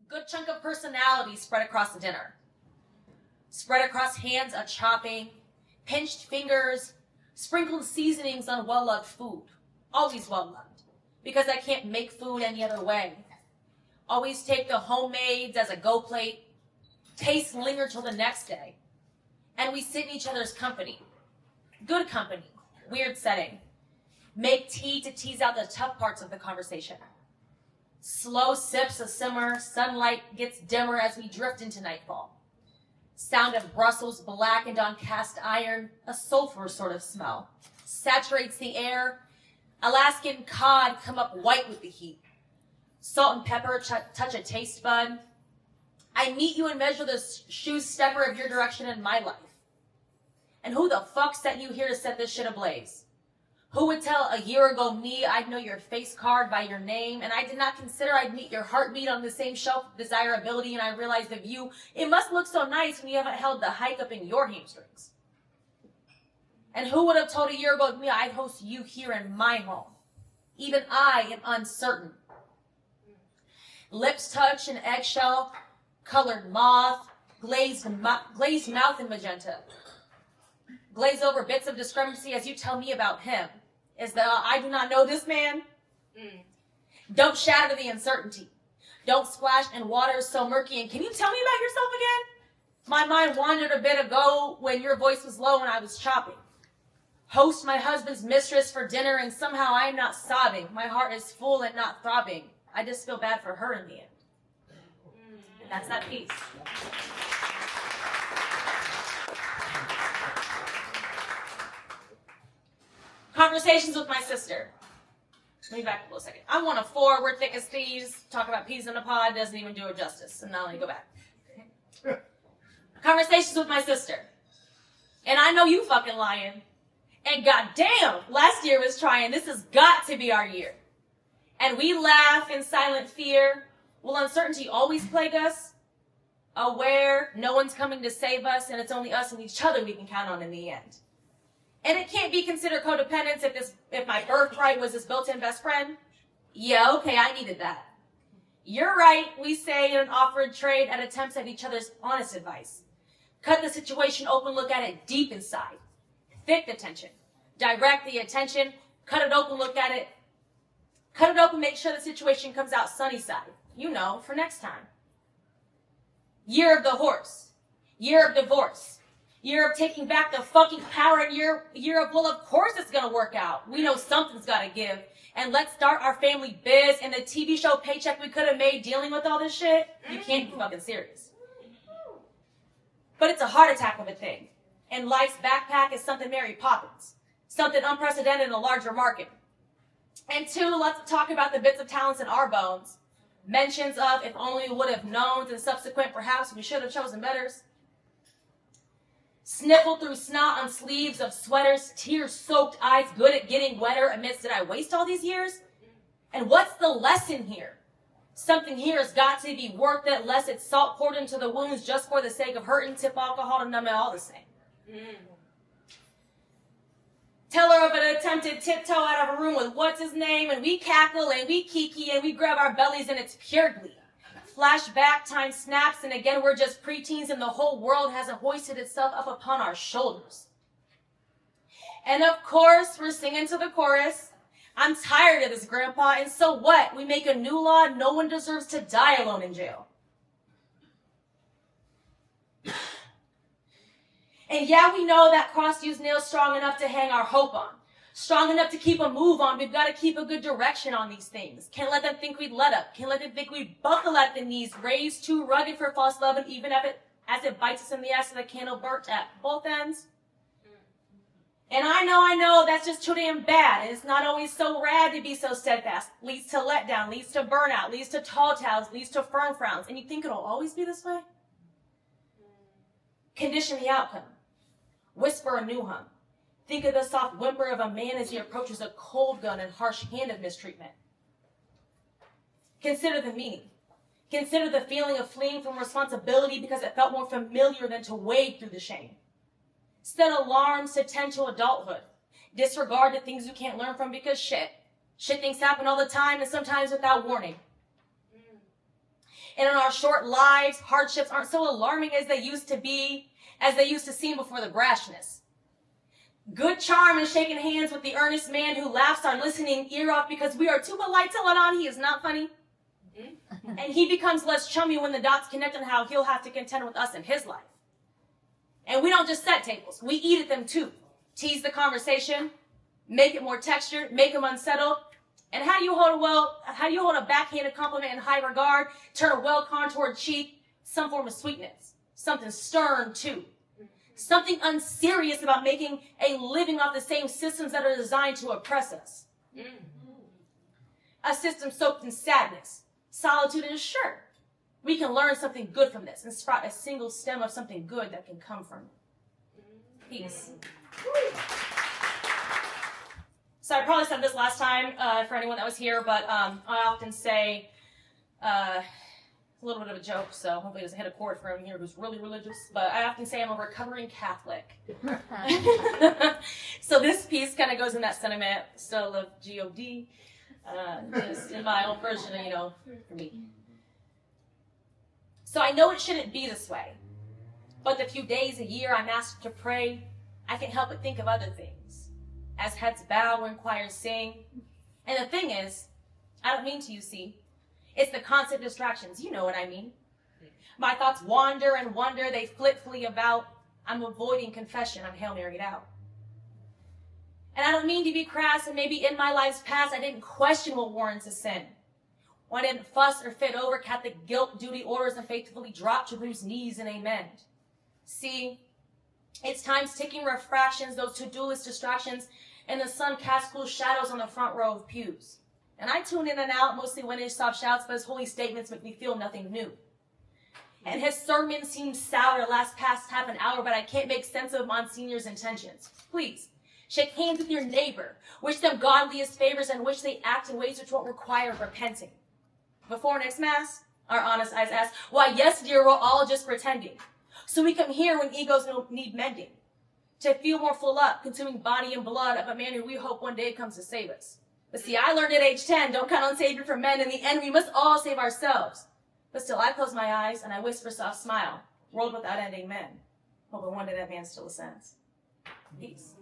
Good chunk of personality spread across the dinner. Spread across hands a chopping, pinched fingers, sprinkled seasonings on well-loved food. Always well-loved, because I can't make food any other way. Always take the homemades as a go plate. Tastes linger till the next day. And we sit in each other's company. Good company, weird setting. Make tea to tease out the tough parts of the conversation. Slow sips a simmer, sunlight gets dimmer as we drift into nightfall. Sound of Brussels blackened on cast iron, a sulfur sort of smell. Saturates the air. Alaskan cod come up white with the heat. Salt and pepper touch a taste bud. I meet you and measure the shoe stepper of your direction in my life. And who the fuck sent you here to set this shit ablaze? Who would tell a year ago me I'd know your face card by your name, and I did not consider I'd meet your heartbeat on the same shelf of desirability, and I realized the view, it must look so nice when you haven't held the hike up in your hamstrings. And who would have told a year ago me I'd host you here in my home? Even I am uncertain. Lips touch an eggshell, colored moth, glazed mouth in magenta. Glaze over bits of discrepancy as you tell me about him. Is that I do not know this man? Don't shatter the uncertainty. Don't splash in waters so murky. And can you tell me about yourself again? My mind wandered a bit ago when your voice was low and I was chopping. Host my husband's mistress for dinner and somehow I am not sobbing. My heart is full and not throbbing. I just feel bad for her in the end. And that's that piece. Conversations with my sister. Let me back up a little second. I'm 1 of 4. We're thick as thieves. Talk about peas in a pod doesn't even do it justice. And now let me go back. Conversations with my sister. And I know you fucking lying. And goddamn, last year was trying. This has got to be our year. And we laugh in silent fear. Will uncertainty always plague us? Aware no one's coming to save us, and it's only us and each other we can count on in the end. And it can't be considered codependence if my birthright was this built-in best friend. Yeah, okay, I needed that. You're right, we say in an offered trade at attempts at each other's honest advice. Cut the situation open, look at it deep inside. Thick the tension. Direct the attention. Cut it open, look at it. Cut it open, make sure the situation comes out sunny side. You know, for next time. Year of the horse. Year of divorce. Year of taking back the fucking power, and year of, well, of course it's gonna work out. We know something's gotta give. And let's start our family biz and the TV show paycheck we could have made dealing with all this shit. You can't be fucking serious. But it's a heart attack of a thing. And life's backpack is something Mary Poppins. Something unprecedented in a larger market. And 2, let's talk about the bits of talents in our bones. Mentions of if only we would have known, and subsequent perhaps we should have chosen betters. Sniffle through snot on sleeves of sweaters, tear-soaked eyes good at getting wetter amidst did I waste all these years? And what's the lesson here? Something here has got to be worth it, lest it's salt poured into the wounds just for the sake of hurting, tip alcohol to numb it all the same. Tell her of an attempted tiptoe out of a room with what's his name, and we cackle and we kiki and we grab our bellies and it's pure glee. Flashback, time snaps, and again we're just preteens and the whole world hasn't hoisted itself up upon our shoulders. And of course, we're singing to the chorus. I'm tired of this, Grandpa, and so what? We make a new law, no one deserves to die alone in jail. And yeah, we know that cross-used nail's strong enough to hang our hope on. Strong enough to keep a move on. We've got to keep a good direction on these things. Can't let them think we'd let up. Can't let them think we'd buckle at the knees, raised too rugged for false love, and even if as it bites us in the ass of the candle burnt at both ends. And I know, that's just too damn bad. And it's not always so rad to be so steadfast. Leads to letdown, leads to burnout, leads to tall tales, leads to firm frowns. And you think it'll always be this way? Condition the outcome. Whisper a new hum. Think of the soft whimper of a man as he approaches a cold gun and harsh hand of mistreatment. Consider the meaning. Consider the feeling of fleeing from responsibility because it felt more familiar than to wade through the shame. Set alarms to tend to adulthood. Disregard the things you can't learn from because shit things happen all the time and sometimes without warning. And in our short lives, hardships aren't so alarming as they used to be, as they used to seem before the brashness. Good charm and shaking hands with the earnest man who laughs our listening ear off because we are too polite to let on he is not funny. And he becomes less chummy when the dots connect on how he'll have to contend with us in his life. And we don't just set tables, we eat at them too. Tease the conversation, make it more textured, make them unsettled. And how do you hold a backhanded compliment in high regard, turn a well-contoured cheek, some form of sweetness, something stern too. Something unserious about making a living off the same systems that are designed to oppress us. A system soaked in sadness, solitude, and sure, we can learn something good from this and sprout a single stem of something good that can come from it. Peace. So I probably said this last time for anyone that was here, but I often say, a little bit of a joke, so hopefully it doesn't hit a chord for him here who's really religious, but I often say I'm a recovering Catholic. So this piece kind of goes in that sentiment, still love G-O-D, just in my own version, for me. So I know it shouldn't be this way, but the few days a year I'm asked to pray, I can't help but think of other things. As heads bow when choirs sing. And the thing is, I don't mean to, you see. It's the constant distractions, you know what I mean. My thoughts wander and wonder, they flee about. I'm avoiding confession, I'm Hail Mary'd out. And I don't mean to be crass, and maybe in my life's past I didn't question what warrants a sin. When I didn't fuss or fit over Catholic guilt, duty, orders, and faithfully drop to bruised knees and amen. See, it's time's ticking refractions, those to-do list distractions, and the sun casts cool shadows on the front row of pews. And I tune in and out, mostly when his soft shouts, but his holy statements make me feel nothing new. And his sermon seems sour, last past half an hour, but I can't make sense of Monsignor's intentions. Please, shake hands with your neighbor, wish them godliest favors, and wish they act in ways which won't require repenting. Before next Mass, our honest eyes ask, why, yes, dear, we're all just pretending. So we come here when egos need mending, to feel more full up, consuming body and blood of a man who we hope one day comes to save us. But see, I learned at age 10, don't count on Savior for men. In the end, we must all save ourselves. But still, I close my eyes and I whisper soft smile, world without end, amen. Hoping one day that man still ascends. Peace.